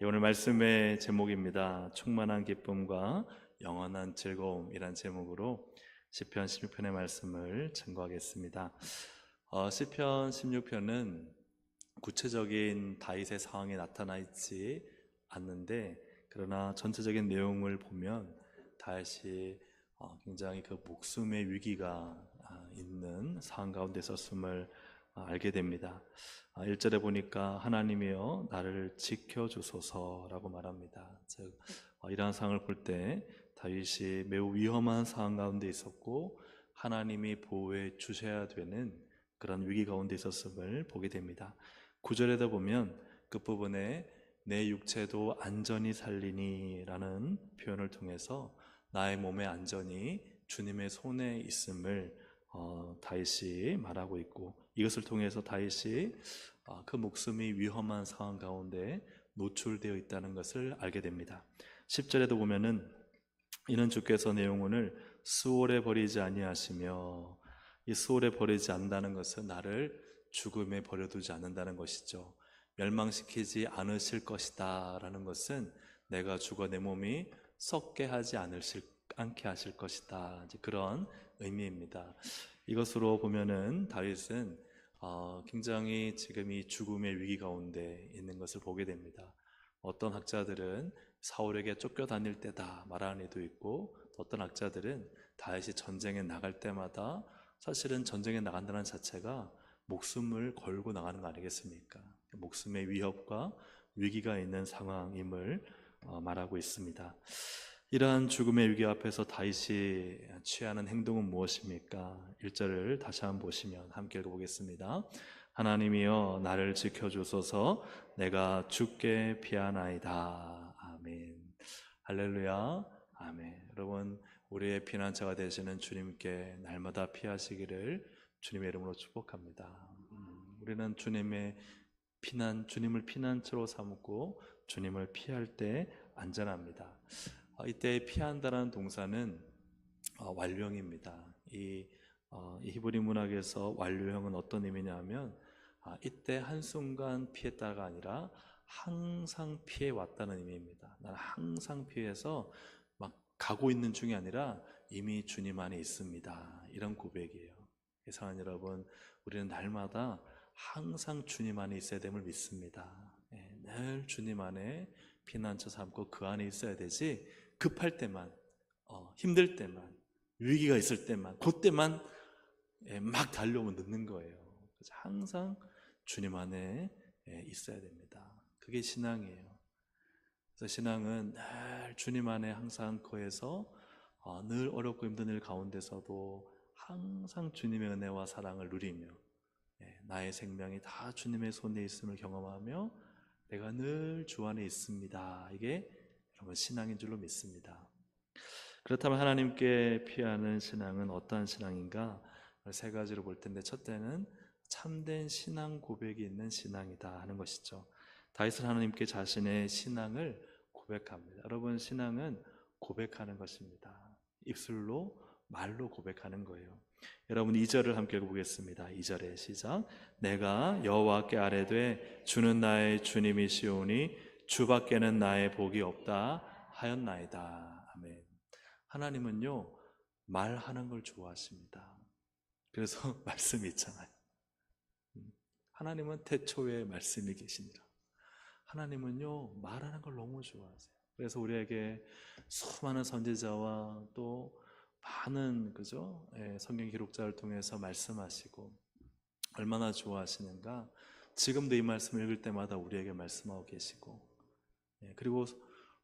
오늘 말씀의 제목입니다. 충만한 기쁨과 영원한 즐거움이란 제목으로 시편 16편의 말씀을 증거하겠습니다. 시편 16편은 구체적인 다윗의 상황이 나타나 있지 않는데, 그러나 전체적인 내용을 보면 다윗이 굉장히 그 목숨의 위기가 있는 상황 가운데 있었음을 알게 됩니다. 1절에 보니까 하나님이여 나를 지켜주소서라고 말합니다. 즉 이러한 상황을 볼 때 다윗이 매우 위험한 상황 가운데 있었고 하나님이 보호해 주셔야 되는 그런 위기 가운데 있었음을 보게 됩니다. 9절에도 보면 끝부분에 내 육체도 안전히 살리니 라는 표현을 통해서 나의 몸의 안전이 주님의 손에 있음을 다윗이 말하고 있고, 이것을 통해서 다윗이 그 목숨이 위험한 상황 가운데 노출되어 있다는 것을 알게 됩니다. 10절에도 보면은 이는 주께서 내 영혼을 수월에 버리지 아니하시며, 이 수월에 버리지 않는다는 것은 나를 죽음에 버려두지 않는다는 것이죠. 멸망시키지 않으실 것이다 라는 것은 내가 죽어 내 몸이 썩게 하지 않게 하실 것이다, 그런 의미입니다. 이것으로 보면은 다윗은 굉장히 지금 이 죽음의 위기 가운데 있는 것을 보게 됩니다. 어떤 학자들은 사울에게 쫓겨다닐 때다 말하는 이도 있고, 어떤 학자들은 다윗이 전쟁에 나갈 때마다 사실은 전쟁에 나간다는 자체가 목숨을 걸고 나가는 거 아니겠습니까? 목숨의 위협과 위기가 있는 상황임을 말하고 있습니다. 이러한 죽음의 위기 앞에서 다윗이 취하는 행동은 무엇입니까? 1절을 다시 한번 보시면 함께 읽어보겠습니다. 하나님이여 나를 지켜주소서, 내가 주께 피하나이다. 아멘. 할렐루야. 아멘. 여러분, 우리의 피난처가 되시는 주님께 날마다 피하시기를 주님의 이름으로 축복합니다. 우리는 주님을 피난처로 삼고 주님을 피할 때 안전합니다. 이때 피한다는 동사는 완료형입니다. 이 히브리 문학에서 완료형은 어떤 의미냐 하면 이때 한순간 피했다가 아니라 항상 피해 왔다는 의미입니다. 나는 항상 피해서 막 가고 있는 중이 아니라 이미 주님 안에 있습니다, 이런 고백이에요. 사랑하는 여러분, 우리는 날마다 항상 주님 안에 있어야 됨을 믿습니다. 늘 주님 안에 피난처 삼고 그 안에 있어야 되지, 급할 때만, 힘들 때만, 위기가 있을 때만, 그때만 막 달려오면 늦는 거예요. 그래서 항상 주님 안에 있어야 됩니다. 그게 신앙이에요. 그래서 신앙은 늘 주님 안에 항상 거해서 늘 어렵고 힘든 일 가운데서도 항상 주님의 은혜와 사랑을 누리며 나의 생명이 다 주님의 손에 있음을 경험하며 내가 늘 주 안에 있습니다, 이게 여러분 신앙인 줄로 믿습니다. 그렇다면 하나님께 피하는 신앙은 어떠한 신앙인가? 세 가지로 볼 텐데, 첫째는 참된 신앙 고백이 있는 신앙이다 하는 것이죠. 다윗은 하나님께 자신의 신앙을 고백합니다. 여러분, 신앙은 고백하는 것입니다. 입술로, 말로 고백하는 거예요. 여러분, 2절을 함께 읽어보겠습니다. 2절에 시작. 내가 여호와께 아뢰되 주는 나의 주님이시오니 주밖에는 나의 복이 없다 하였나이다. 아멘. 하나님은요, 말하는 걸 좋아하십니다. 그래서 말씀이 있잖아요. 하나님은 태초에 말씀이 계시니라. 하나님은요, 말하는 걸 너무 좋아하세요. 그래서 우리에게 수많은 선지자와 또 많은 성경 기록자를 통해서 말씀하시고 얼마나 좋아하시는가. 지금도 이 말씀을 읽을 때마다 우리에게 말씀하고 계시고, 그리고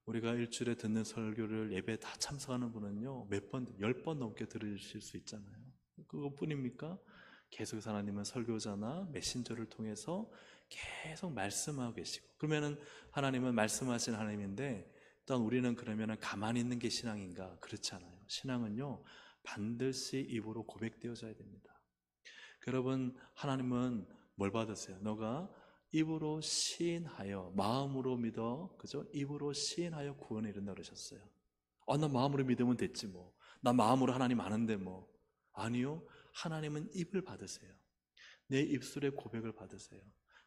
우리가 일주일에 듣는 설교를 예배에 다 참석하는 분은요, 몇 번, 10번 넘게 들으실 수 있잖아요. 그것뿐입니까? 계속 하나님은 설교자나 메신저를 통해서 계속 말씀하고 계시고, 그러면은 하나님은 말씀하신 하나님인데, 또한 우리는 그러면은 가만히 있는 게 신앙인가? 그렇지 않아요. 신앙은요, 반드시 입으로 고백되어져야 됩니다. 여러분, 하나님은 뭘 받으세요? 너가 입으로 시인하여 마음으로 믿어, 입으로 시인하여 구원에 이른다 그러셨어요. 나 마음으로 믿으면 됐지 뭐. 나 마음으로 하나님 아는데 뭐. 아니요, 하나님은 입을 받으세요. 내 입술의 고백을 받으세요.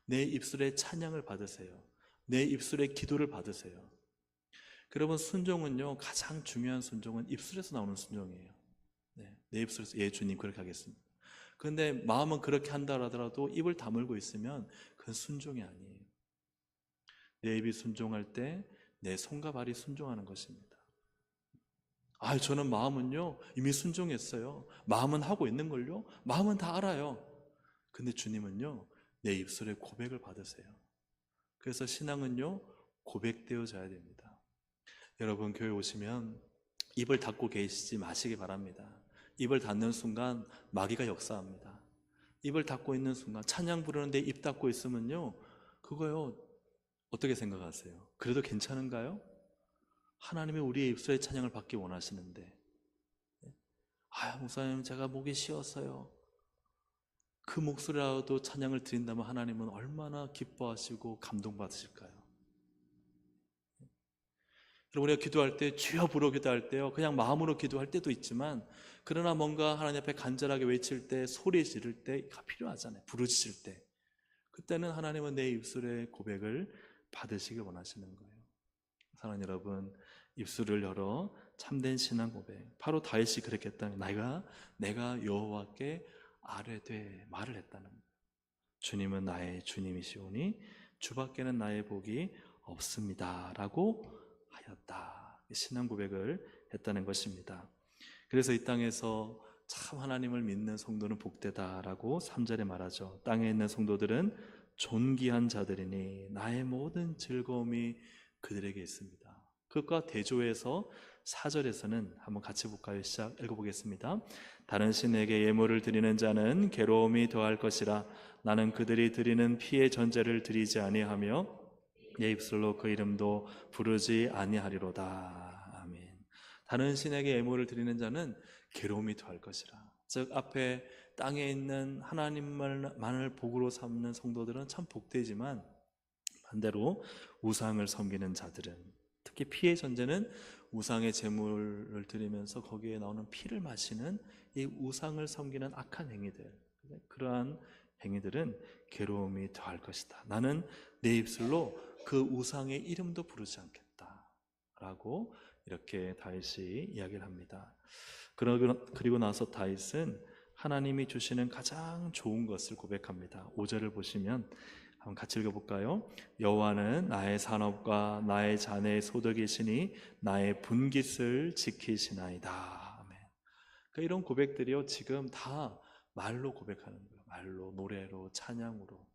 내 입술의 찬양을 받으세요. 내 입술의 기도를 받으세요. 여러분, 순종은요, 가장 중요한 순종은 입술에서 나오는 순종이에요. 네, 내 입술에서 예 주님 그렇게 하겠습니다. 그런데 마음은 그렇게 한다 하더라도 입을 다물고 있으면 그건 순종이 아니에요. 내 입이 순종할 때 내 손과 발이 순종하는 것입니다. 저는 마음은요 이미 순종했어요. 마음은 하고 있는걸요. 마음은 다 알아요. 근데 주님은요 내 입술에 고백을 받으세요. 그래서 신앙은요 고백되어져야 됩니다. 여러분, 교회 오시면 입을 닫고 계시지 마시기 바랍니다. 입을 닫는 순간 마귀가 역사합니다. 입을 닫고 있는 순간, 찬양 부르는데 입 닫고 있으면요 그거요 어떻게 생각하세요? 그래도 괜찮은가요? 하나님이 우리의 입술의 찬양을 받기 원하시는데, 목사님 제가 목이 쉬었어요. 그 목소리라도 찬양을 드린다면 하나님은 얼마나 기뻐하시고 감동받으실까요? 여러분, 우리가 기도할 때 주여 부르고 기도할 때요 그냥 마음으로 기도할 때도 있지만, 그러나 뭔가 하나님 앞에 간절하게 외칠 때, 소리 지를 때가 필요하잖아요. 부르짖을 때, 그때는 하나님은 내 입술의 고백을 받으시길 원하시는 거예요. 사랑하는 여러분, 입술을 열어 참된 신앙 고백, 바로 다윗이 그렇게 했다는 거예요. 내가 여호와께 아뢰되 말을 했다는 거예요. 주님은 나의 주님이시오니 주밖에는 나의 복이 없습니다 라고 하였다. 신앙 고백을 했다는 것입니다. 그래서 이 땅에서 참 하나님을 믿는 성도는 복되다라고 3절에 말하죠. 땅에 있는 성도들은 존귀한 자들이니 나의 모든 즐거움이 그들에게 있습니다. 그것과 대조해서 4절에서는 한번 같이 볼까요? 시작 읽어보겠습니다. 다른 신에게 예물을 드리는 자는 괴로움이 더할 것이라. 나는 그들이 드리는 피의 전제를 드리지 아니하며 내 입술로 그 이름도 부르지 아니하리로다. 아멘. 다른 신에게 예물을 드리는 자는 괴로움이 더할 것이라. 즉 앞에 땅에 있는 하나님만을 복으로 삼는 성도들은 참 복되지만, 반대로 우상을 섬기는 자들은, 특히 피의 전제는 우상의 제물을 드리면서 거기에 나오는 피를 마시는 이 우상을 섬기는 악한 행위들, 그러한 행위들은 괴로움이 더할 것이다. 나는 내 입술로 그 우상의 이름도 부르지 않겠다 라고 이렇게 다윗이 이야기를 합니다. 그리고 나서 다윗은 하나님이 주시는 가장 좋은 것을 고백합니다. 5절을 보시면 한번 같이 읽어볼까요? 여호와는 나의 산업과 나의 자네의 소득이시니 나의 분깃을 지키시나이다. 아멘. 그러니까 이런 고백들이요 지금 다 말로 고백하는 거예요. 말로, 노래로, 찬양으로.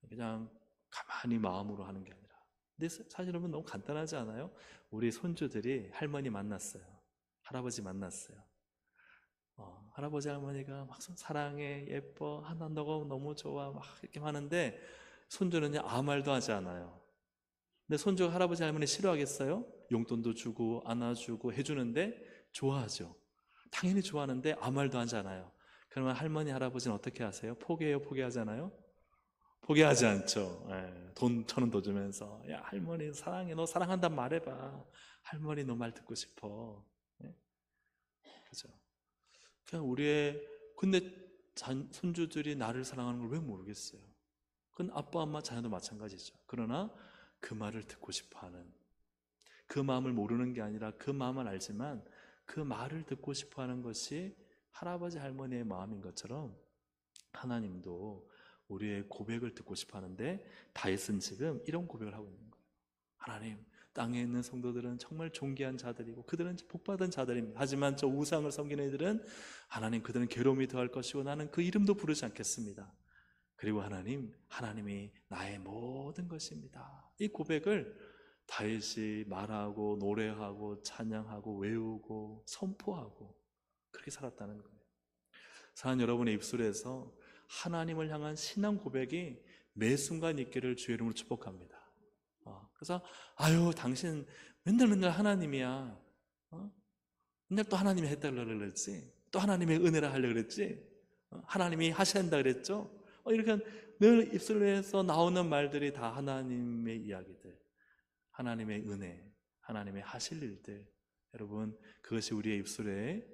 그냥 가만히 마음으로 하는 게 아니라. 근데 사실은 너무 간단하지 않아요? 우리 손주들이 할머니 만났어요. 할아버지 만났어요. 할아버지 할머니가 막 사랑해, 예뻐, 하나 너가 너무 좋아 막 이렇게 하는데 손주는요 아무 말도 하지 않아요. 근데 손주가 할아버지 할머니 싫어하겠어요? 용돈도 주고 안아주고 해주는데 좋아하죠. 당연히 좋아하는데 아무 말도 하지 않아요. 그러면 할머니 할아버지는 어떻게 하세요? 포기해요? 포기하잖아요? 포기하지 않죠. 돈 1,000원 더 주면서 야 할머니 사랑해, 너 사랑한단 말해봐. 할머니 너 말 듣고 싶어. 그죠? 그냥 근데 손주들이 나를 사랑하는 걸 왜 모르겠어요? 그건 아빠 엄마 자녀도 마찬가지죠. 그러나 그 말을 듣고 싶어하는, 그 마음을 모르는 게 아니라 그 마음을 알지만 그 말을 듣고 싶어하는 것이 할아버지 할머니의 마음인 것처럼 하나님도 우리의 고백을 듣고 싶어하는데, 다윗은 지금 이런 고백을 하고 있는 거예요. 하나님, 땅에 있는 성도들은 정말 존귀한 자들이고 그들은 복받은 자들입니다. 하지만 저 우상을 섬기는 이들은 하나님, 그들은 괴로움이 더할 것이고 나는 그 이름도 부르지 않겠습니다. 그리고 하나님이 나의 모든 것입니다. 이 고백을 다윗이 말하고 노래하고 찬양하고 외우고 선포하고 그렇게 살았다는 거예요. 사랑하는 여러분의 입술에서 하나님을 향한 신앙 고백이 매 순간 있기를 주의 이름으로 축복합니다. 그래서 당신 맨날 하나님이야. 맨날 또 하나님이 했다고 그랬지, 또 하나님의 은혜라 하려고 그랬지, 하나님이 하셔야 한다 그랬죠. 이렇게 늘 입술에서 나오는 말들이 다 하나님의 이야기들, 하나님의 은혜, 하나님의 하실 일들. 여러분, 그것이 우리의 입술에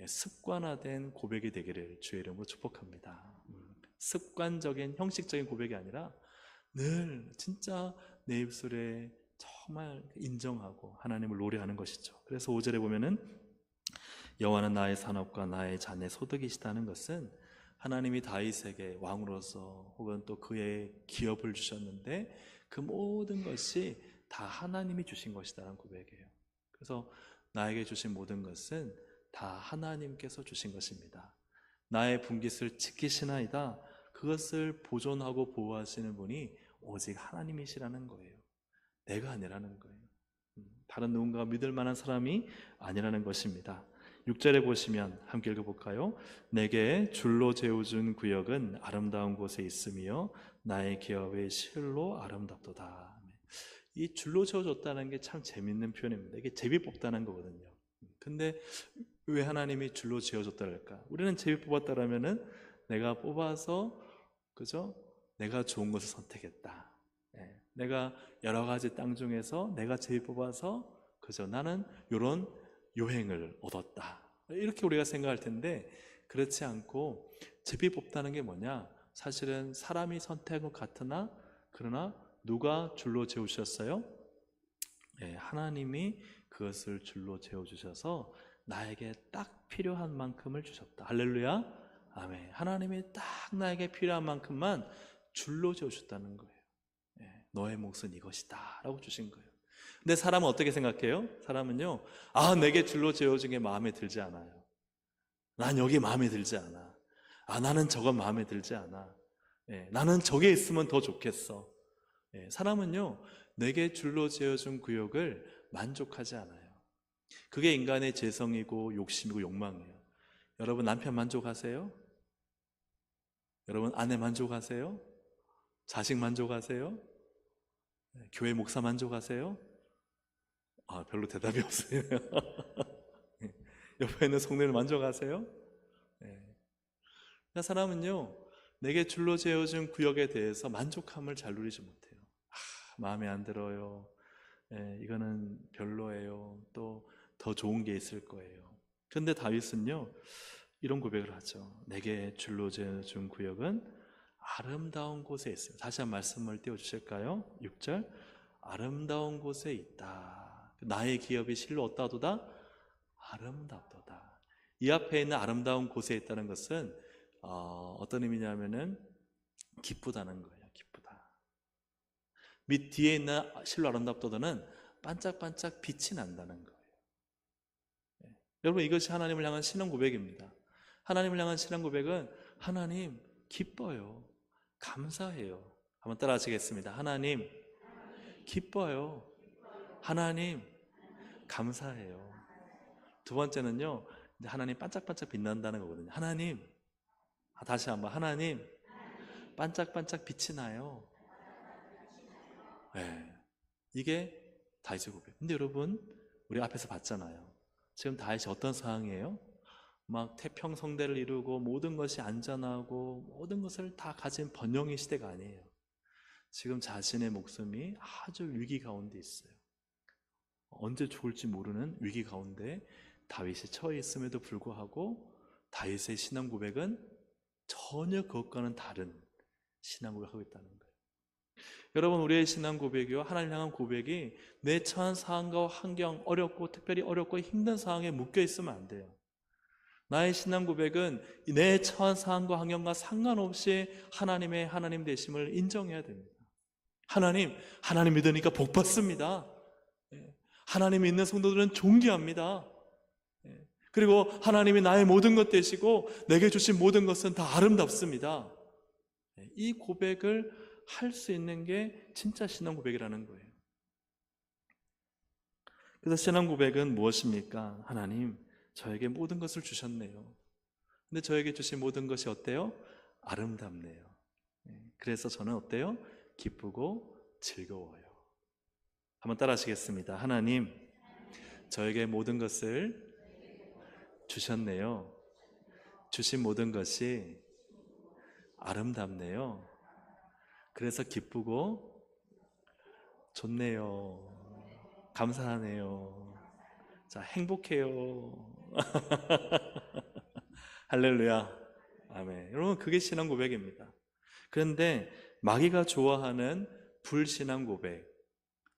습관화된 고백이 되기를 주의 이름으로 축복합니다. 습관적인 형식적인 고백이 아니라 늘 진짜 내 입술에 정말 인정하고 하나님을 노래하는 것이죠. 그래서 5절에 보면은 여호와는 나의 산업과 나의 잔의 소득이시다는 것은 하나님이 다윗에게 왕으로서 혹은 또 그의 기업을 주셨는데 그 모든 것이 다 하나님이 주신 것이다라는 고백이에요. 그래서 나에게 주신 모든 것은 다 하나님께서 주신 것입니다. 나의 분깃을 지키시나이다. 그것을 보존하고 보호하시는 분이 오직 하나님이시라는 거예요. 내가 아니라는 거예요. 다른 누군가 믿을 만한 사람이 아니라는 것입니다. 6절에 보시면 함께 읽어볼까요? 내게 줄로 재워준 구역은 아름다운 곳에 있으며 나의 기업의 실로 아름답도다. 이 줄로 재워줬다는 게 참 재밌는 표현입니다. 이게 제비 뽑다는 거거든요. 근데 왜 하나님이 줄로 지어줬다랄까? 우리는 제비 뽑았다라면은 내가 뽑아서, 그죠? 내가 좋은 것을 선택했다. 내가 여러 가지 땅 중에서 내가 제비 뽑아서, 그죠? 나는 이런 요행을 얻었다. 이렇게 우리가 생각할 텐데, 그렇지 않고 제비 뽑다는 게 뭐냐? 사실은 사람이 선택한 것 같으나, 그러나 누가 줄로 재우셨어요? 하나님이 그것을 줄로 재워주셔서 나에게 딱 필요한 만큼을 주셨다. 할렐루야. 아멘. 하나님이 딱 나에게 필요한 만큼만 줄로 재워주셨다는 거예요. 너의 몫은 이것이다 라고 주신 거예요. 근데 사람은 어떻게 생각해요? 사람은요, 내게 줄로 재워준 게 마음에 들지 않아요. 난 여기 마음에 들지 않아. 나는 저건 마음에 들지 않아. 나는 저게 있으면 더 좋겠어. 사람은요, 내게 줄로 재어준 구역을 만족하지 않아요. 그게 인간의 죄성이고 욕심이고 욕망이에요. 여러분 남편 만족하세요? 여러분 아내 만족하세요? 자식 만족하세요? 교회 목사 만족하세요? 별로 대답이 없어요. 옆에 있는 성도를 만족하세요? 그러니까 사람은요, 내게 줄로 재어준 구역에 대해서 만족함을 잘 누리지 못해요. 마음에 안 들어요. 이거는 별로예요. 또 더 좋은 게 있을 거예요. 그런데 다윗은요, 이런 고백을 하죠. 내게 줄로 재어준 구역은 아름다운 곳에 있어요. 다시 한 말씀을 띄워주실까요? 6절, 아름다운 곳에 있다. 나의 기업이 실로 어따도다 아름답도다. 이 앞에 있는 아름다운 곳에 있다는 것은 어떤 의미냐면은 기쁘다는 거예요. 기쁘다. 밑 뒤에 있는 실로 아름답도다는 반짝반짝 빛이 난다는 거예요. 여러분 이것이 하나님을 향한 신앙 고백입니다. 하나님을 향한 신앙 고백은 하나님 기뻐요. 감사해요. 한번 따라 하시겠습니다. 하나님 기뻐요. 하나님 감사해요. 두 번째는요, 하나님 반짝반짝 빛난다는 거거든요. 하나님, 다시 한번 하나님 반짝반짝 빛이 나요. 이게 다윗의 고백. 근데 여러분 우리 앞에서 봤잖아요. 지금 다윗이 어떤 상황이에요? 막 태평성대를 이루고 모든 것이 안전하고 모든 것을 다 가진 번영의 시대가 아니에요. 지금 자신의 목숨이 아주 위기 가운데 있어요. 언제 죽을지 모르는 위기 가운데 다윗이 처해 있음에도 불구하고 다윗의 신앙 고백은 전혀 그것과는 다른 신앙 고백을 하고 있다는 거예요. 여러분 우리의 신앙 고백이요, 하나님 향한 고백이 내 처한 상황과 환경, 어렵고 특별히 어렵고 힘든 상황에 묶여 있으면 안 돼요. 나의 신앙 고백은 내 처한 상황과 환경과 상관없이 하나님의 하나님 되심을 인정해야 됩니다. 하나님 믿으니까 복 받습니다. 하나님 믿는 성도들은 존귀합니다. 그리고 하나님이 나의 모든 것 되시고 내게 주신 모든 것은 다 아름답습니다. 이 고백을 할 수 있는 게 진짜 신앙 고백이라는 거예요. 그래서 신앙 고백은 무엇입니까? 하나님, 저에게 모든 것을 주셨네요. 근데 저에게 주신 모든 것이 어때요? 아름답네요. 그래서 저는 어때요? 기쁘고 즐거워요. 한번 따라 하시겠습니다. 하나님, 저에게 모든 것을 주셨네요. 주신 모든 것이 아름답네요. 그래서 기쁘고 좋네요. 감사하네요. 자, 행복해요. 할렐루야. 아멘. 여러분, 그게 신앙 고백입니다. 그런데 마귀가 좋아하는 불신앙 고백,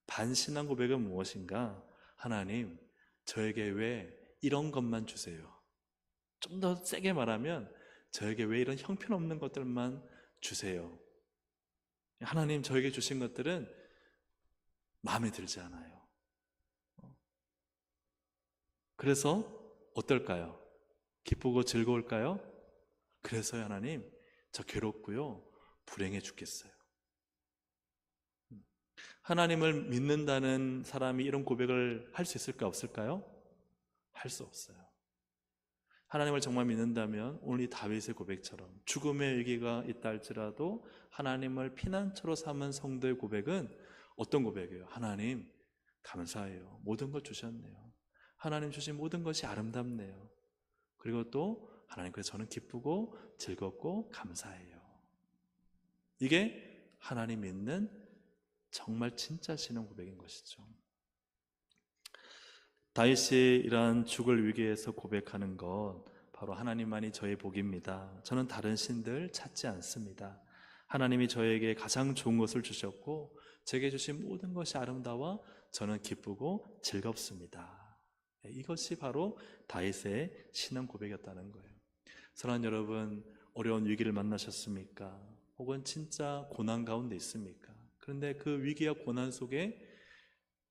반신앙 고백은 무엇인가? 하나님, 저에게 왜 이런 것만 주세요? 좀 더 세게 말하면 저에게 왜 이런 형편없는 것들만 주세요? 하나님, 저에게 주신 것들은 마음에 들지 않아요. 그래서 어떨까요? 기쁘고 즐거울까요? 그래서요, 하나님, 저 괴롭고요, 불행해 죽겠어요. 하나님을 믿는다는 사람이 이런 고백을 할 수 있을까, 없을까요? 할 수 없어요. 하나님을 정말 믿는다면 오늘 이 다윗의 고백처럼 죽음의 위기가 있다 할지라도 하나님을 피난처로 삼은 성도의 고백은 어떤 고백이에요? 하나님, 감사해요. 모든 걸 주셨네요. 하나님 주신 모든 것이 아름답네요. 그리고 또 하나님께서 저는 기쁘고 즐겁고 감사해요. 이게 하나님 믿는 정말 진짜 신앙 고백인 것이죠. 다윗이 이러한 죽을 위기에서 고백하는 것, 바로 하나님만이 저의 복입니다. 저는 다른 신들 찾지 않습니다. 하나님이 저에게 가장 좋은 것을 주셨고 제게 주신 모든 것이 아름다워 저는 기쁘고 즐겁습니다. 이것이 바로 다윗의 신앙 고백이었다는 거예요. 사랑하는 여러분, 어려운 위기를 만나셨습니까? 혹은 진짜 고난 가운데 있습니까? 그런데 그 위기와 고난 속에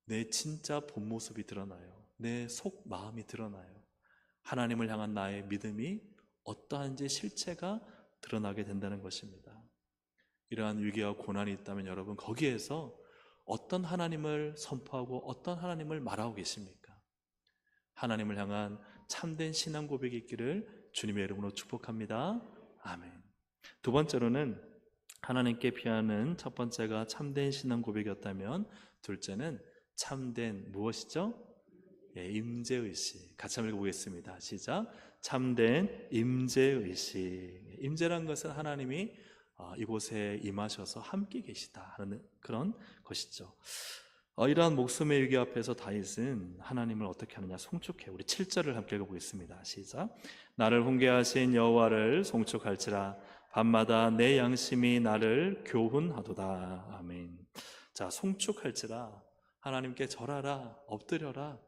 내 진짜 본 모습이 드러나요. 내 속 마음이 드러나요. 하나님을 향한 나의 믿음이 어떠한지 실체가 드러나게 된다는 것입니다. 이러한 위기와 고난이 있다면 여러분, 거기에서 어떤 하나님을 선포하고 어떤 하나님을 말하고 계십니까? 하나님을 향한 참된 신앙 고백이 있기를 주님의 이름으로 축복합니다. 아멘. 두 번째로는 하나님께 피하는 첫 번째가 참된 신앙 고백이었다면 둘째는 참된 무엇이죠? 임재의식. 같이 한번 읽어보겠습니다. 시작. 참된 임재의식. 임재란 것은 하나님이 이곳에 임하셔서 함께 계시다 하는 그런 것이죠. 이러한 목숨의 위기 앞에서 다윗은 하나님을 어떻게 하느냐? 송축해요. 우리 7절을 함께 읽어보겠습니다. 시작. 나를 훈계하신 여호와를 송축할지라 밤마다 내 양심이 나를 교훈하도다. 아멘. 자, 송축할지라, 하나님께 절하라, 엎드려라,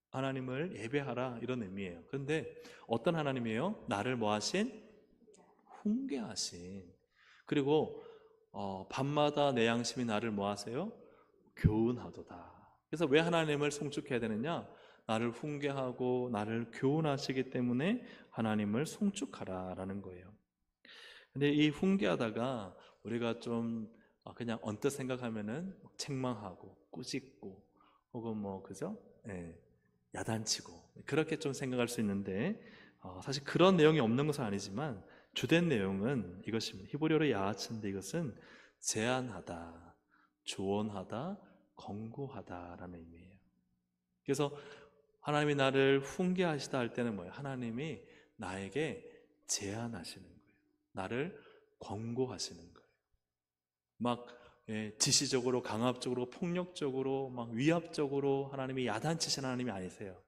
하나님을 예배하라, 이런 의미예요. 그런데 어떤 하나님이에요? 나를 뭐 하신? 훈계하신. 그리고 밤마다 내 양심이 나를 뭐 하세요? 교훈하도다. 그래서 왜 하나님을 송축해야 되느냐? 나를 훈계하고 나를 교훈하시기 때문에 하나님을 송축하라라는 거예요. 근데 이 훈계하다가 우리가 좀 그냥 언뜻 생각하면은 책망하고 꾸짖고 혹은 뭐 그죠? 야단치고 그렇게 좀 생각할 수 있는데 사실 그런 내용이 없는 것은 아니지만 주된 내용은 이것입니다. 히브리어로 야하친데 이것은 제안하다, 조언하다, 권고하다라는 의미예요. 그래서 하나님이 나를 훈계하시다 할 때는 뭐예요? 하나님이 나에게 제안하시는 거예요. 나를 권고하시는 거예요. 막 지시적으로, 강압적으로, 폭력적으로, 막 위압적으로 하나님이 야단치시는 하나님이 아니세요.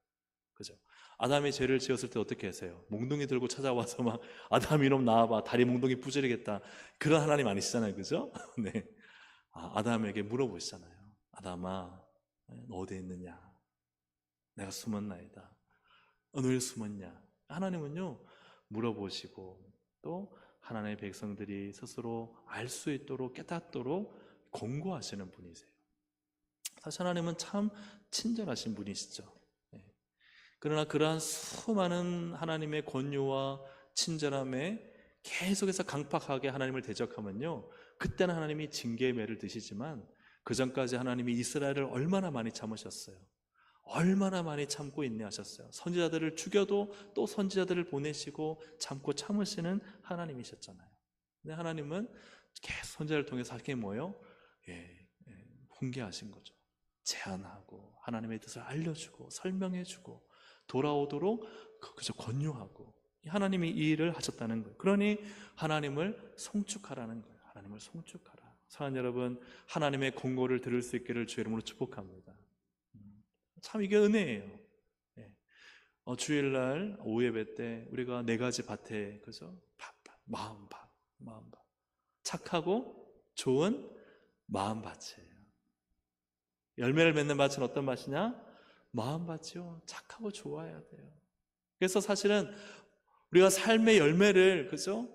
그죠? 아담이 죄를 지었을 때 어떻게 했어요? 몽둥이 들고 찾아와서 막 아담 이놈 나와봐, 다리 몽둥이 부지르겠다, 그런 하나님 아니시잖아요. 그죠? 네. 아담에게 물어보시잖아요. 아담아, 너 어디에 있느냐? 내가 숨었나이다. 어느 일 숨었냐? 하나님은요, 물어보시고 또 하나님의 백성들이 스스로 알 수 있도록 깨닫도록 권고하시는 분이세요. 사실 하나님은 참 친절하신 분이시죠. 그러나 그러한 수많은 하나님의 권유와 친절함에 계속해서 강팍하게 하나님을 대적하면요, 그때는 하나님이 징계의 매를 드시지만 그 전까지 하나님이 이스라엘을 얼마나 많이 참으셨어요. 얼마나 많이 참고 인내하셨어요. 선지자들을 죽여도 또 선지자들을 보내시고 참고 참으시는 하나님이셨잖아요. 근데 하나님은 계속 선지자를 통해서 하게 뭐예요? 훈계하신 거죠. 제안하고 하나님의 뜻을 알려주고 설명해주고 돌아오도록 그저 권유하고, 하나님이 이 일을 하셨다는 거예요. 그러니 하나님을 송축하라는 거예요. 하나님을 송축하라. 사랑하는 여러분, 하나님의 권고를 들을 수 있기를 주의 이름으로 축복합니다. 참 이게 은혜예요. 주일날 오후 예배 때 우리가 네 가지 밭에, 그죠? 마음 밭. 착하고 좋은 마음밭이에요. 열매를 맺는 밭은 어떤 밭이냐? 마음밭이요. 착하고 좋아야 돼요. 그래서 사실은 우리가 삶의 열매를, 그죠?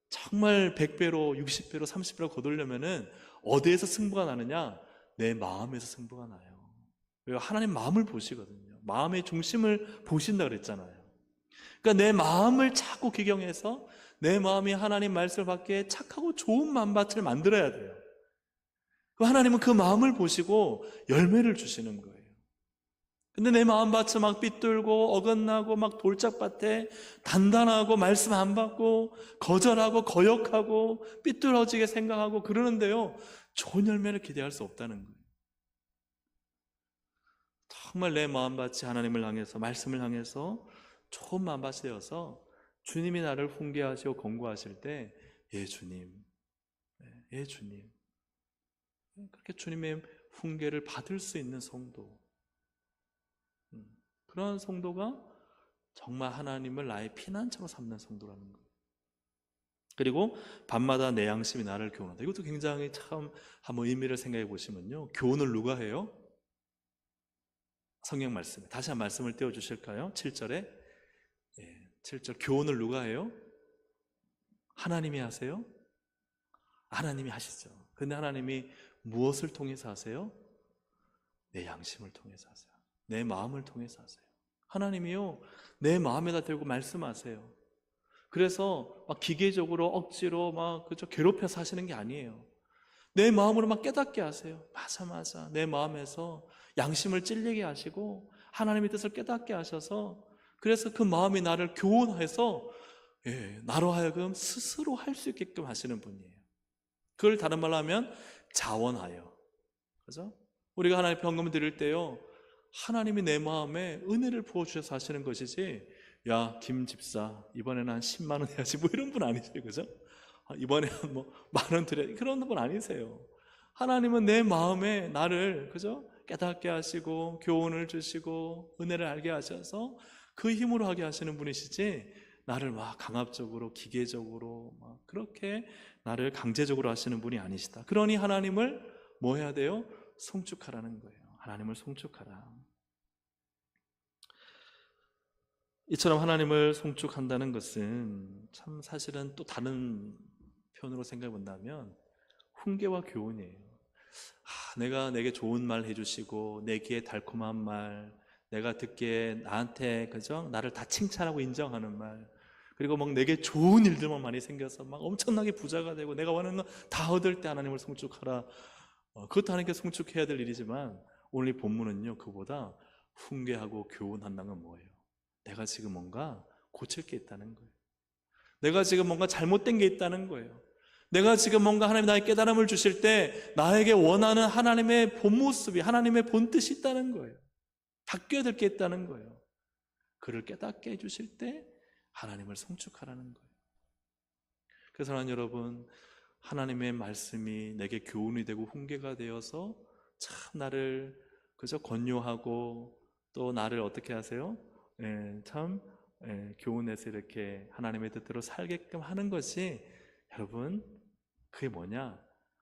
정말 100배로, 60배로, 30배로 거두려면은 어디에서 승부가 나느냐? 내 마음에서 승부가 나요. 그리고 하나님 마음을 보시거든요. 마음의 중심을 보신다 그랬잖아요. 그러니까 내 마음을 자꾸 기경해서 내 마음이 하나님 말씀을 받기에 착하고 좋은 마음밭을 만들어야 돼요. 하나님은 그 마음을 보시고 열매를 주시는 거예요. 근데 내 마음밭이 막 삐뚤고 어긋나고 막 돌짝밭에 단단하고 말씀 안 받고 거절하고 거역하고 삐뚤어지게 생각하고 그러는데요, 좋은 열매를 기대할 수 없다는 거예요. 정말 내 마음밭이 하나님을 향해서, 말씀을 향해서 좋은 마음밭이 되어서 주님이 나를 훈계하시고 권고하실 때, 예 주님, 예 주님, 그렇게 주님의 훈계를 받을 수 있는 성도, 그런 성도가 정말 하나님을 나의 피난처로 삼는 성도라는 거예요. 그리고 밤마다 내 양심이 나를 교훈한다. 이것도 굉장히 참 한번 의미를 생각해 보시면요, 교훈을 누가 해요? 성경 말씀, 다시 한 말씀을 띄워주실까요? 7절에 7절, 교훈을 누가 해요? 하나님이 하세요? 하나님이 하시죠. 근데 하나님이 무엇을 통해서 하세요? 내 양심을 통해서 하세요. 내 마음을 통해서 하세요. 하나님이요, 내 마음에다 대고 말씀하세요. 그래서 막 기계적으로 억지로 막 그저 괴롭혀서 하시는 게 아니에요. 내 마음으로 막 깨닫게 하세요. 맞아. 내 마음에서 양심을 찔리게 하시고 하나님의 뜻을 깨닫게 하셔서, 그래서 그 마음이 나를 교훈해서 나로 하여금 스스로 할 수 있게끔 하시는 분이에요. 그걸 다른 말로 하면 자원하여, 그죠? 우리가 하나님 헌금을 드릴 때요, 하나님이 내 마음에 은혜를 부어주셔서 하시는 것이지, 야 김 집사 이번에는 한 10만 원 해야지 뭐 이런 분 아니세요, 그죠? 이번에는 뭐 10,000원 드려야, 그런 분 아니세요. 하나님은 내 마음에 나를, 그죠? 깨닫게 하시고 교훈을 주시고 은혜를 알게 하셔서 그 힘으로 하게 하시는 분이시지, 나를 막 강압적으로 기계적으로 막 그렇게 나를 강제적으로 하시는 분이 아니시다. 그러니 하나님을 뭐 해야 돼요? 송축하라는 거예요. 하나님을 송축하라. 이처럼 하나님을 송축한다는 것은 참 사실은 또 다른 표현으로 생각해 본다면 훈계와 교훈이에요. 내가 내게 좋은 말 해주시고 내 귀에 달콤한 말, 내가 듣기에 나한테, 그죠? 나를 다 칭찬하고 인정하는 말, 그리고 막 내게 좋은 일들만 많이 생겨서 막 엄청나게 부자가 되고 내가 원하는 거 다 얻을 때 하나님을 송축하라. 그것도 하나님께 송축해야 될 일이지만, 오늘 이 본문은요, 그보다 훈계하고 교훈한다는 건 뭐예요? 내가 지금 뭔가 고칠 게 있다는 거예요. 내가 지금 뭔가 잘못된 게 있다는 거예요. 내가 지금 뭔가 하나님 나의 깨달음을 주실 때 나에게 원하는 하나님의 본 모습이, 하나님의 본 뜻이 있다는 거예요. 바뀌어야 될 게 있다는 거예요. 그를 깨닫게 해주실 때 하나님을 송축하라는 거예요. 그래서 하나님 여러분, 하나님의 말씀이 내게 교훈이 되고 훈계가 되어서 참 나를 그저 권유하고 또 나를 어떻게 하세요? 교훈해서 이렇게 하나님의 뜻대로 살게끔 하는 것이, 여러분, 그게 뭐냐?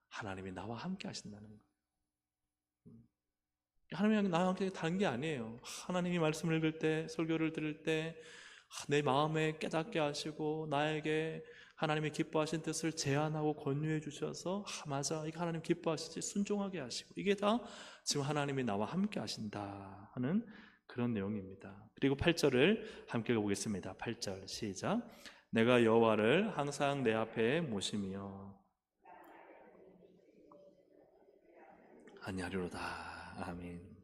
하나님이 나와 함께 하신다는 거예요. 하나님이 나와 함께 다른 게 아니에요. 하나님이 말씀을 읽을 때, 설교를 들을 때 내 마음에 깨닫게 하시고 나에게 하나님이 기뻐하신 뜻을 제안하고 권유해 주셔서 맞아, 이거 하나님 기뻐하시지, 순종하게 하시고, 이게 다 지금 하나님이 나와 함께 하신다 하는 그런 내용입니다. 그리고 8절을 함께 읽어보겠습니다. 8절 시작. 내가 여호와를 항상 내 앞에 모시며 아니하리로다. 아멘.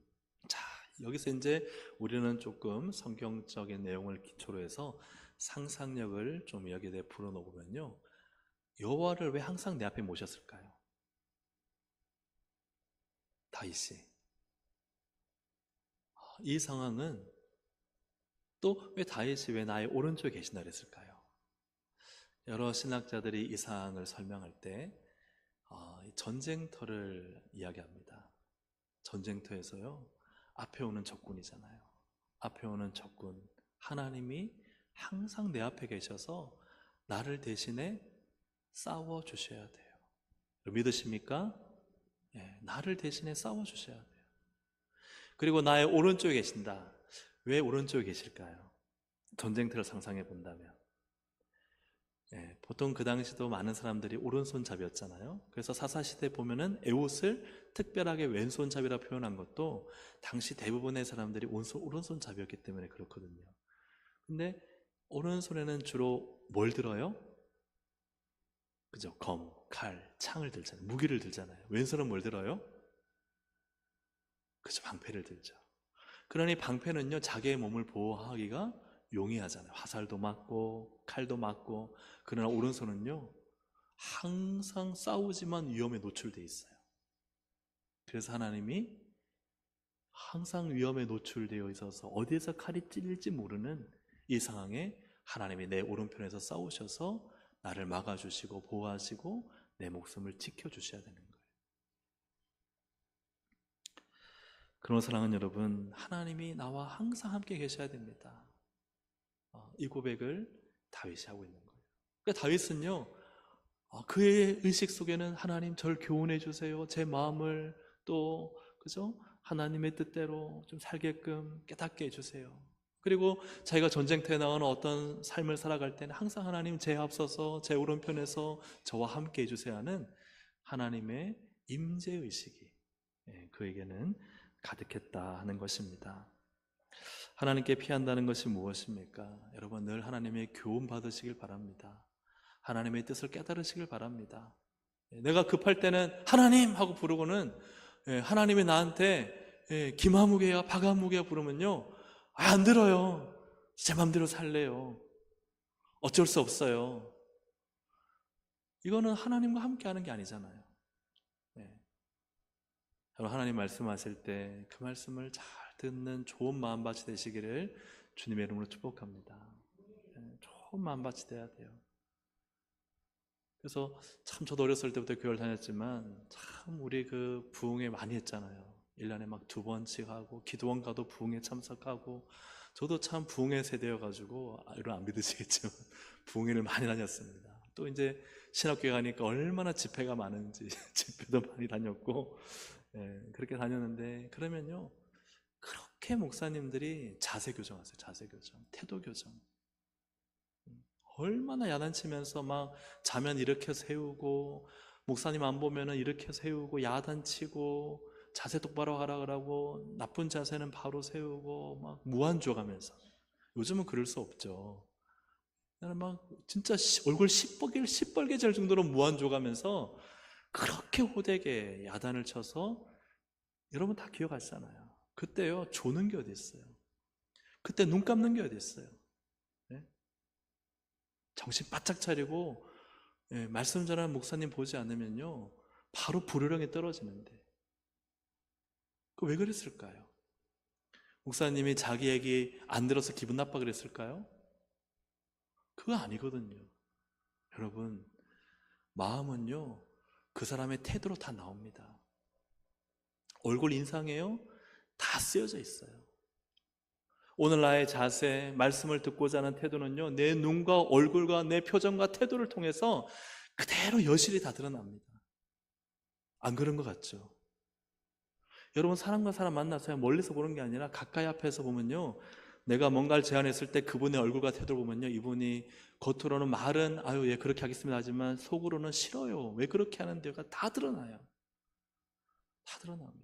자, 여기서 이제 우리는 조금 성경적인 내용을 기초로 해서 상상력을 좀 여기에 불어넣으면요, 여호와를 왜 항상 내 앞에 모셨을까요? 다윗이. 이 상황은 또 왜 다윗이 왜 나의 오른쪽에 계신다 그랬을까요? 여러 신학자들이 이 상황을 설명할 때 전쟁터를 이야기합니다. 전쟁터에서요, 앞에 오는 적군이잖아요. 앞에 오는 적군, 하나님이 항상 내 앞에 계셔서 나를 대신에 싸워 주셔야 돼요. 믿으십니까? 예, 나를 대신에 싸워주셔야 돼요. 그리고 나의 오른쪽에 계신다. 왜 오른쪽에 계실까요? 전쟁터를 상상해 본다면, 예, 보통 그 당시도 많은 사람들이 오른손잡이였잖아요. 그래서 사사시대 보면은 에봇을 특별하게 왼손잡이라 표현한 것도 당시 대부분의 사람들이 오른손잡이였기 때문에 그렇거든요. 근데 오른손에는 주로 뭘 들어요? 그죠? 검, 칼, 창을 들잖아요. 무기를 들잖아요. 왼손은 뭘 들어요? 그죠? 방패를 들죠. 그러니 방패는요, 자기의 몸을 보호하기가 용이하잖아요. 화살도 맞고 칼도 맞고. 그러나 오른손은요, 항상 싸우지만 위험에 노출돼 있어요. 그래서 하나님이 항상 위험에 노출되어 있어서 어디에서 칼이 찔릴지 모르는 이 상황에 하나님이 내 오른편에서 싸우셔서 나를 막아주시고 보호하시고 내 목숨을 지켜주셔야 되는 거예요. 그런 사랑은 여러분, 하나님이 나와 항상 함께 계셔야 됩니다. 이 고백을 다윗이 하고 있는 거예요. 그러니까 다윗은요, 그의 의식 속에는 하나님 저를 교훈해 주세요. 제 마음을 또 그죠? 하나님의 뜻대로 좀 살게끔 깨닫게 해주세요. 그리고 자기가 전쟁터에 나가는 어떤 삶을 살아갈 때는 항상 하나님 제 앞서서 제 오른편에서 저와 함께 해주세요 하는 하나님의 임재의식이 그에게는 가득했다 하는 것입니다. 하나님께 피한다는 것이 무엇입니까? 여러분 늘 하나님의 교훈 받으시길 바랍니다. 하나님의 뜻을 깨달으시길 바랍니다. 내가 급할 때는 하나님 하고 부르고는 하나님이 나한테 김하무개야 박하무개야 부르면요, 안 들어요. 제 맘대로 살래요. 어쩔 수 없어요. 이거는 하나님과 함께 하는 게 아니잖아요. 여러분 하나님 말씀하실 때 그 말씀을 잘 듣는 좋은 마음밭이 되시기를 주님의 이름으로 축복합니다. 좋은 마음밭이 돼야 돼요. 그래서 참 저도 어렸을 때부터 교회를 다녔지만 참 우리 그 부흥회 많이 했잖아요. 1년에 막 2번씩 하고 기도원 가도 부흥회 참석하고. 저도 참 부흥회 세대여가지고 이런 안 믿으시겠지만 부흥회를 많이 다녔습니다. 또 이제 신학교에 가니까 얼마나 집회가 많은지 집회도 많이 다녔고 그렇게 다녔는데, 그러면요 그렇게 목사님들이 자세 교정하세요. 자세 교정, 태도 교정. 얼마나 야단치면서 막 자면 이렇게 세우고, 목사님 안 보면은 이렇게 세우고, 야단치고, 자세 똑바로 하라 그러고, 나쁜 자세는 바로 세우고, 막 무한줘가면서. 요즘은 그럴 수 없죠. 나는 막 진짜 얼굴 시뻘개질 정도로 무한줘가면서 그렇게 호되게 야단을 쳐서, 여러분 다 기억하시잖아요. 그때요 조는 게 어디 있어요? 그때 눈 감는 게 어디 있어요? 정신 바짝 차리고 말씀 전하는 목사님 보지 않으면요 바로 불효령에 떨어지는데, 그 왜 그랬을까요? 목사님이 자기 얘기 안 들어서 기분 나빠 그랬을까요? 그거 아니거든요. 여러분 마음은요 그 사람의 태도로 다 나옵니다. 얼굴 인상에요 다 쓰여져 있어요. 오늘 나의 자세, 말씀을 듣고자 하는 태도는요 내 눈과 얼굴과 내 표정과 태도를 통해서 그대로 여실히 다 드러납니다. 안 그런 것 같죠? 여러분 사람과 사람 만나서 멀리서 보는 게 아니라 가까이 앞에서 보면요, 내가 뭔가를 제안했을 때 그분의 얼굴과 태도를 보면요, 이분이 겉으로는 말은 아유 예 그렇게 하겠습니다 하지만 속으로는 싫어요, 왜 그렇게 하는데요가 다 드러나요. 다 드러납니다.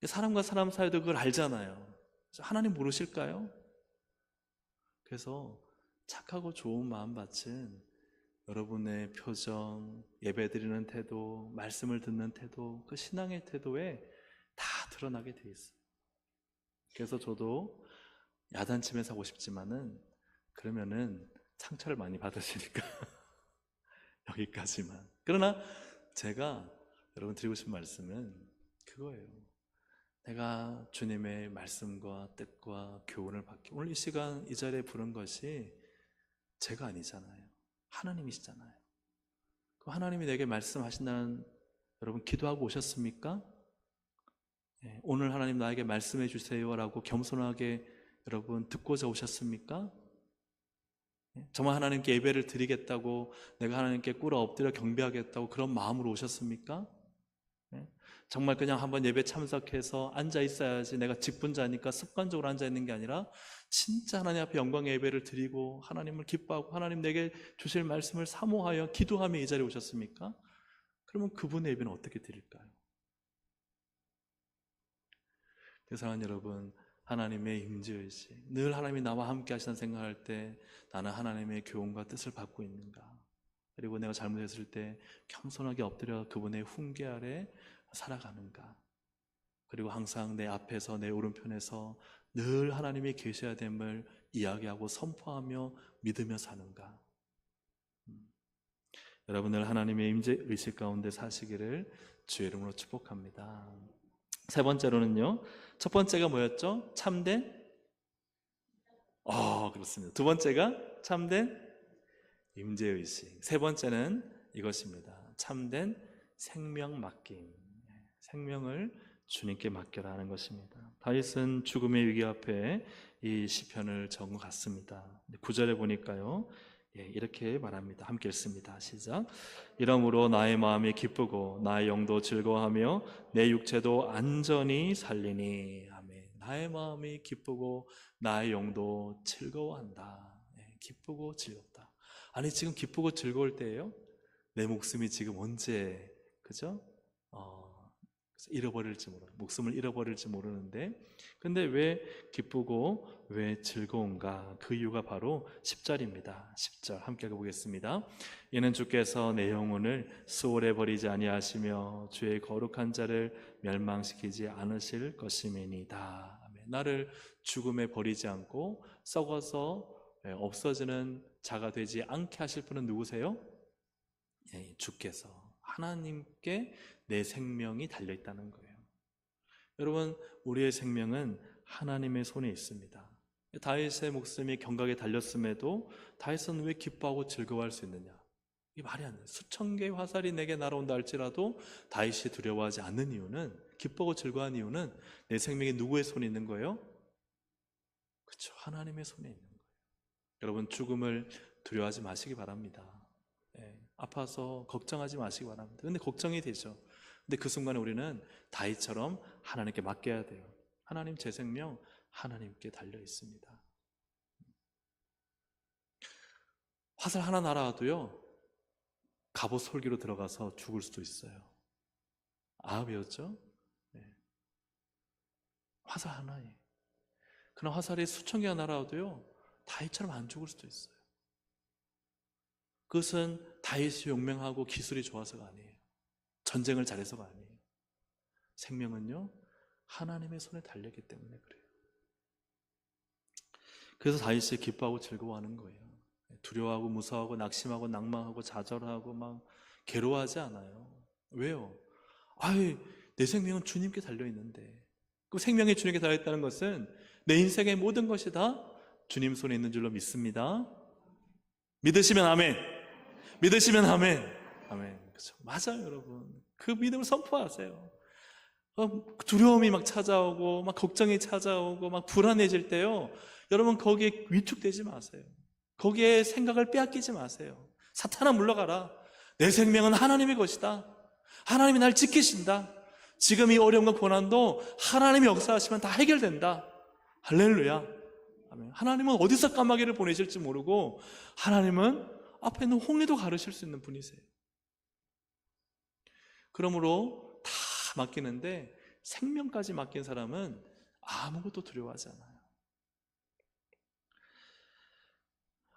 사람과 사람 사이도 그걸 알잖아요. 하나님 모르실까요? 그래서 착하고 좋은 마음밭은 여러분의 표정, 예배드리는 태도, 말씀을 듣는 태도, 그 신앙의 태도에 다 드러나게 돼 있어요. 그래서 저도 야단치면서 하고 싶지만은 그러면은 상처를 많이 받으시니까 여기까지만. 그러나 제가 여러분 드리고 싶은 말씀은 그거예요. 내가 주님의 말씀과 뜻과 교훈을 받기, 오늘 이 시간 이 자리에 부른 것이 제가 아니잖아요. 하나님이시잖아요. 그 하나님이 내게 말씀하신다는, 여러분 기도하고 오셨습니까? 오늘 하나님 나에게 말씀해 주세요 라고 겸손하게 여러분 듣고자 오셨습니까? 정말 하나님께 예배를 드리겠다고, 내가 하나님께 꿇어 엎드려 경배하겠다고 그런 마음으로 오셨습니까? 정말 그냥 한번 예배 참석해서 앉아 있어야지, 내가 직분자니까 습관적으로 앉아 있는 게 아니라 진짜 하나님 앞에 영광의 예배를 드리고 하나님을 기뻐하고 하나님 내게 주실 말씀을 사모하여 기도하며 이 자리에 오셨습니까? 그러면 그분의 예배는 어떻게 드릴까요? 사랑하는 여러분, 하나님의 임재의식, 늘 하나님이 나와 함께 하시는 생각할 때 나는 하나님의 교훈과 뜻을 받고 있는가? 그리고 내가 잘못했을 때 겸손하게 엎드려 그분의 훈계 아래 살아가는가? 그리고 항상 내 앞에서, 내 오른편에서 늘 하나님이 계셔야 됨을 이야기하고 선포하며 믿으며 사는가? 여러분들 하나님의 임재의식 가운데 사시기를 주의 이름으로 축복합니다. 세 번째로는요, 첫 번째가 뭐였죠? 참된? 그렇습니다. 두 번째가 참된 임재의식. 세 번째는 이것입니다. 참된 생명 맡김. 생명을 주님께 맡겨라 하는 것입니다. 다윗은 죽음의 위기 앞에 이 시편을 적은 것 같습니다. 9절에 보니까요, 이렇게 말합니다. 함께 읽습니다. 시작. 이러므로 나의 마음이 기쁘고 나의 영도 즐거워하며 내 육체도 안전히 살리니. 아멘. 나의 마음이 기쁘고 나의 영도 즐거워한다. 기쁘고 즐겁다. 아니, 지금 기쁘고 즐거울 때예요? 내 목숨이 지금 언제, 그죠? 잃어버릴지 모르는, 목숨을 잃어버릴지 모르는데, 근데 왜 기쁘고 왜 즐거운가? 그 이유가 바로 10절입니다. 10절 함께 읽어보겠습니다. 이는 주께서 내 영혼을 수월에 버리지 아니하시며 주의 거룩한 자를 멸망시키지 않으실 것임이니이다. 아멘. 나를 죽음에 버리지 않고 썩어서 없어지는 자가 되지 않게 하실 분은 누구세요? 주께서, 하나님께 내 생명이 달려있다는 거예요. 여러분, 우리의 생명은 하나님의 손에 있습니다. 다윗의 목숨이 경각에 달렸음에도 다윗은 왜 기뻐하고 즐거워할 수 있느냐? 이게 말이 안 돼요. 수천 개의 화살이 내게 날아온다 할지라도 다윗이 두려워하지 않는 이유는, 기뻐하고 즐거워하는 이유는 내 생명이 누구의 손에 있는 거예요? 그렇죠, 하나님의 손에 있는 거예요. 여러분, 죽음을 두려워하지 마시기 바랍니다. 아파서 걱정하지 마시기 바랍니다. 근데 걱정이 되죠. 근데 그 순간에 우리는 다윗처럼 하나님께 맡겨야 돼요. 하나님, 제 생명 하나님께 달려 있습니다. 화살 하나 날아와도요, 갑옷 솔기로 들어가서 죽을 수도 있어요. 아합이었죠? 화살 하나에. 그러나 화살이 수천 개가 날아와도요, 다윗처럼 안 죽을 수도 있어요. 그것은 다윗이 용맹하고 기술이 좋아서가 아니에요. 전쟁을 잘해서가 아니에요. 생명은요, 하나님의 손에 달렸기 때문에 그래요. 그래서 다윗이 기뻐하고 즐거워하는 거예요. 두려워하고 무서워하고 낙심하고 낭망하고 좌절하고 막 괴로워하지 않아요. 왜요? 내 생명은 주님께 달려있는데. 그 생명이 주님께 달려있다는 것은 내 인생의 모든 것이 다 주님 손에 있는 줄로 믿습니다. 믿으시면 아멘. 믿으시면 아멘. 아멘. 그렇죠. 맞아요, 여러분. 그 믿음을 선포하세요. 두려움이 막 찾아오고, 막 걱정이 찾아오고, 막 불안해질 때요, 여러분 거기에 위축되지 마세요. 거기에 생각을 빼앗기지 마세요. 사탄아, 물러가라. 내 생명은 하나님의 것이다. 하나님이 날 지키신다. 지금 이 어려움과 고난도 하나님이 역사하시면 다 해결된다. 할렐루야. 아멘. 하나님은 어디서 까마귀를 보내실지 모르고, 하나님은 앞에 있는 홍해도 가르실 수 있는 분이세요. 그러므로 다 맡기는데 생명까지 맡긴 사람은 아무것도 두려워하지 않아요.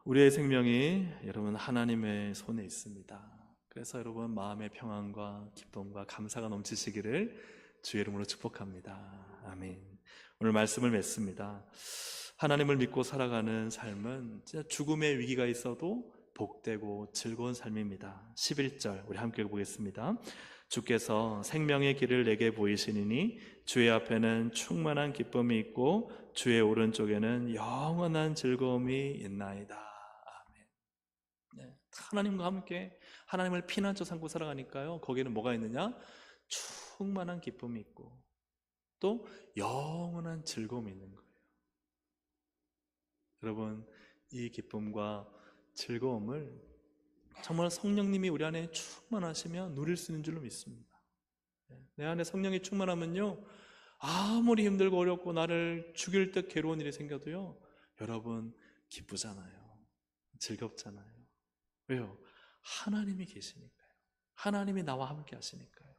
우리의 생명이 여러분 하나님의 손에 있습니다. 그래서 여러분 마음의 평안과 기쁨과 감사가 넘치시기를 주의 이름으로 축복합니다. 아멘. 오늘 말씀을 맺습니다. 하나님을 믿고 살아가는 삶은 진짜 죽음의 위기가 있어도 복되고 즐거운 삶입니다. 11절 우리 함께 읽어보겠습니다. 주께서 생명의 길을 내게 보이시니 주의 앞에는 충만한 기쁨이 있고 주의 오른쪽에는 영원한 즐거움이 있나이다. 아멘. 하나님과 함께 하나님을 피난처 삼고 살아가니까요, 거기에는 뭐가 있느냐? 충만한 기쁨이 있고 또 영원한 즐거움이 있는 거예요. 여러분, 이 기쁨과 즐거움을 정말 성령님이 우리 안에 충만하시면 누릴 수 있는 줄로 믿습니다. 내 안에 성령이 충만하면요, 아무리 힘들고 어렵고 나를 죽일 듯 괴로운 일이 생겨도요, 여러분 기쁘잖아요. 즐겁잖아요. 왜요? 하나님이 계시니까요. 하나님이 나와 함께 하시니까요.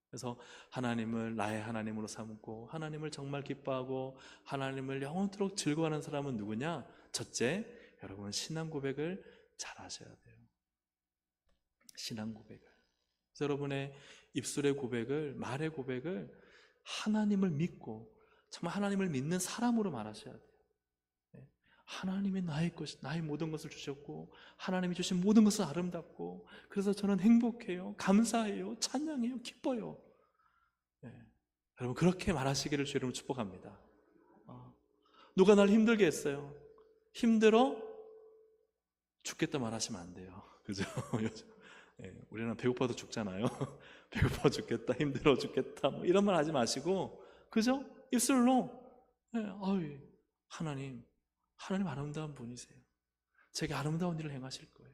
그래서 하나님을 나의 하나님으로 삼고 하나님을 정말 기뻐하고 하나님을 영원토록 즐거워하는 사람은 누구냐? 첫째, 여러분 신앙 고백을 잘 하셔야 돼요. 신앙 고백을. 그래서 여러분의 입술의 고백을, 말의 고백을 하나님을 믿고 정말 하나님을 믿는 사람으로 말하셔야 돼요. 하나님이 나의 모든 것을 주셨고 하나님이 주신 모든 것은 아름답고 그래서 저는 행복해요, 감사해요, 찬양해요, 기뻐요. 여러분 그렇게 말하시기를 주의 이름으로 축복합니다. 누가 날 힘들게 했어요. 힘들어? 죽겠다 말하시면 안 돼요. 그죠? 우리는 배고파도 죽잖아요. 배고파 죽겠다, 힘들어 죽겠다, 뭐 이런 말 하지 마시고, 그죠? 입술로 하나님 아름다운 분이세요. 제게 아름다운 일을 행하실 거예요.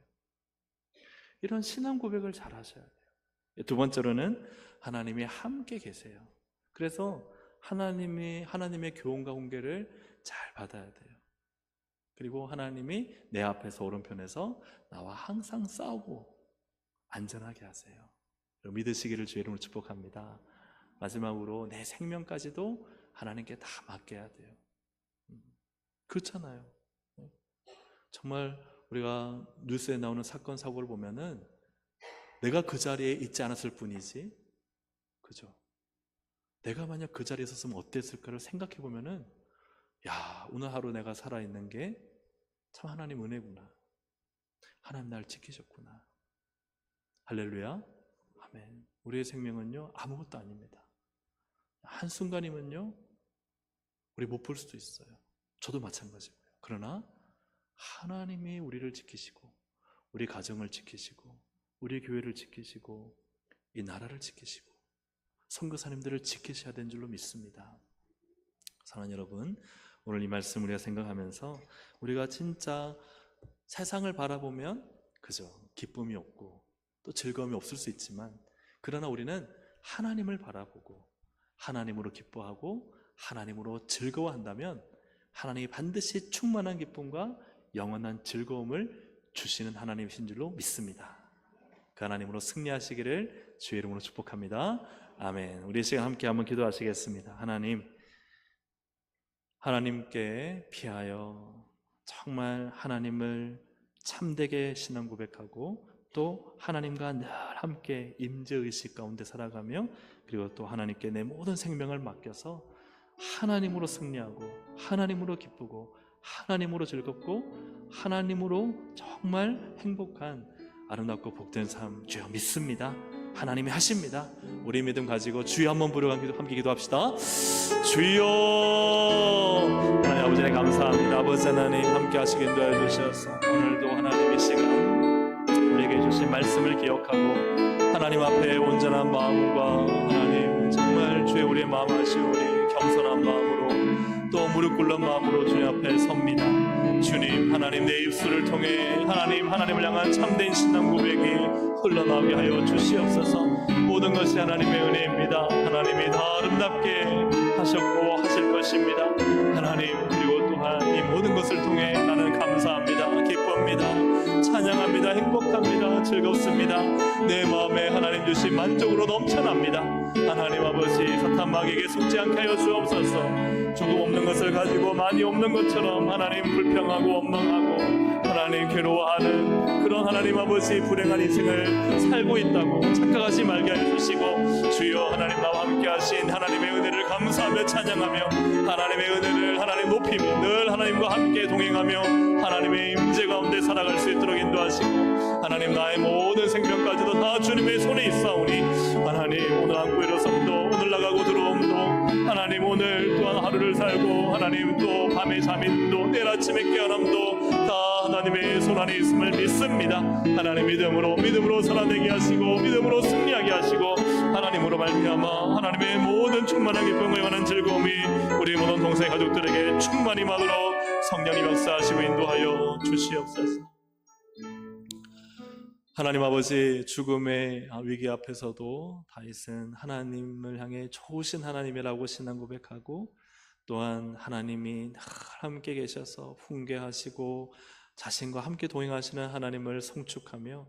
이런 신앙 고백을 잘 하셔야 돼요. 두 번째로는 하나님이 함께 계세요. 그래서 하나님의 교훈과 훈계를 잘 받아야 돼요. 그리고 하나님이 내 앞에서 오른편에서 나와 항상 싸우고 안전하게 하세요. 믿으시기를 주의 이름으로 축복합니다. 마지막으로 내 생명까지도 하나님께 다 맡겨야 돼요. 그렇잖아요. 정말 우리가 뉴스에 나오는 사건 사고를 보면은 내가 그 자리에 있지 않았을 뿐이지, 그죠? 내가 만약 그 자리에 있었으면 어땠을까를 생각해 보면은, 야, 오늘 하루 내가 살아있는 게 참 하나님 은혜구나. 하나님 날 지키셨구나. 할렐루야. 아멘. 우리의 생명은요, 아무것도 아닙니다. 한순간이면요, 우리 못 볼 수도 있어요. 저도 마찬가지고요. 그러나 하나님이 우리를 지키시고 우리 가정을 지키시고 우리 교회를 지키시고 이 나라를 지키시고 선교사님들을 지키셔야 되는 줄로 믿습니다. 사랑하는 여러분, 오늘 이 말씀 우리가 생각하면서 우리가 진짜 세상을 바라보면 그죠, 기쁨이 없고 또 즐거움이 없을 수 있지만, 그러나 우리는 하나님을 바라보고 하나님으로 기뻐하고 하나님으로 즐거워한다면 하나님이 반드시 충만한 기쁨과 영원한 즐거움을 주시는 하나님이신 줄로 믿습니다. 그 하나님으로 승리하시기를 주의 이름으로 축복합니다. 아멘. 우리 시간 함께 한번 기도하시겠습니다. 하나님께 피하여 정말 하나님을 참되게 신앙 고백하고 또 하나님과 늘 함께 임재의식 가운데 살아가며, 그리고 또 하나님께 내 모든 생명을 맡겨서 하나님으로 승리하고 하나님으로 기쁘고 하나님으로 즐겁고 하나님으로 정말 행복한 아름답고 복된 삶 주여 믿습니다. 하나님이 하십니다. 우리 믿음 가지고 주여 한번 부르고 함께 기도합시다. 주여. 하나님 아버지 감사합니다. 아버지 하나님 함께 하시기 인도하여 주셔서 오늘도 하나님의 시간 우리에게 주신 말씀을 기억하고 하나님 앞에 온전한 마음과 하나님 정말 주의 우리의 마음 아시오니 겸손한 마음으로 또 무릎 꿇는 마음으로 주님 앞에 섭니다. 주님, 하나님 내 입술을 통해 하나님을 향한 참된 신앙 고백이 흘러나오게 하여 주시옵소서. 모든 것이 하나님의 은혜입니다. 하나님이 다 아름답게 하셨고 하실 것입니다. 하나님, 그리고 또한 이 모든 것을 통해 나는 감사합니다. 기쁩니다. 찬양합니다. 행복합니다. 즐겁습니다. 내 마음에 하나님 주신 만족으로 넘쳐납니다. 하나님 아버지, 사탄 마귀에게 속지 않게 하여 주옵소서. 조금 없는 것을 가지고 많이 없는 것처럼 하나님 불평하고 원망하고 하나님 괴로워하는 그런 하나님 아버지 불행한 인생을 살고 있다고 착각하지 말게 하여 주시고, 주여 하나님 나와 함께 하신 하나님의 은혜를 감사하며 찬양하며 하나님의 은혜를 하나님 높이며 늘 하나님과 함께 동행하며 하나님의 임재 가운데 살아갈 수 있도록 인도하시고, 하나님 나의 모든 생명까지도 다 주님의 손에 있사오니 하나님 오늘 안고 일어섬도 오늘 나가고 들어옴도 하나님 오늘 또한 하루를 살고 하나님 또 밤에 잠임도 내일 아침에 깨어남도 다 하나님의 손 안에 있음을 믿습니다. 하나님 믿음으로 살아내게 하시고 믿음으로 승리하게 하시고 하나님으로 말미암아 하나님의 모든 충만한 기쁨과 영원한 즐거움이 우리 모든 동생 가족들에게 충만히 임하도록 성령님 역사하시고 인도하여 주시옵소서. 하나님 아버지, 죽음의 위기 앞에서도 다윗은 하나님을 향해 좋으신 하나님이라고 신앙 고백하고 또한 하나님이 늘 함께 계셔서 훈계하시고 자신과 함께 동행하시는 하나님을 송축하며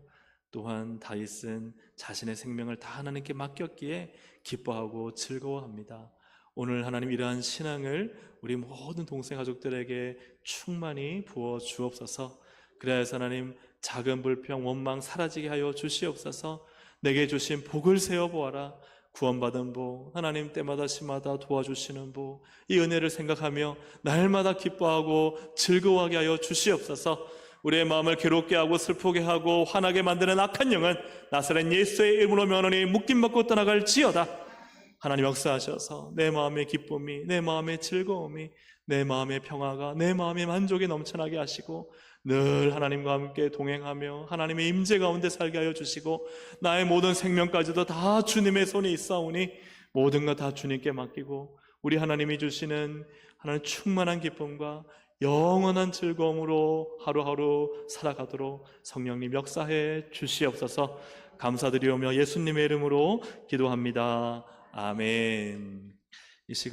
또한 다윗은 자신의 생명을 다 하나님께 맡겼기에 기뻐하고 즐거워합니다. 오늘 하나님 이러한 신앙을 우리 모든 동생 가족들에게 충만히 부어 주옵소서. 그래야 해서 하나님 작은 불평 원망 사라지게 하여 주시옵소서. 내게 주신 복을 세어보아라. 구원받은 복, 하나님 때마다 시마다 도와주시는 복, 이 은혜를 생각하며 날마다 기뻐하고 즐거워하게 하여 주시옵소서. 우리의 마음을 괴롭게 하고 슬프게 하고 화나게 만드는 악한 영은 나사렛 예수의 이름으로 면허니 묶임받고 떠나갈지어다. 하나님 역사하셔서 내 마음의 기쁨이, 내 마음의 즐거움이, 내 마음의 평화가, 내 마음의 만족이 넘쳐나게 하시고 늘 하나님과 함께 동행하며 하나님의 임재 가운데 살게 하여 주시고 나의 모든 생명까지도 다 주님의 손에 있사오니 모든 것 다 주님께 맡기고 우리 하나님이 주시는 하나님 충만한 기쁨과 영원한 즐거움으로 하루하루 살아가도록 성령님 역사해 주시옵소서. 감사드리오며 예수님의 이름으로 기도합니다. 아멘.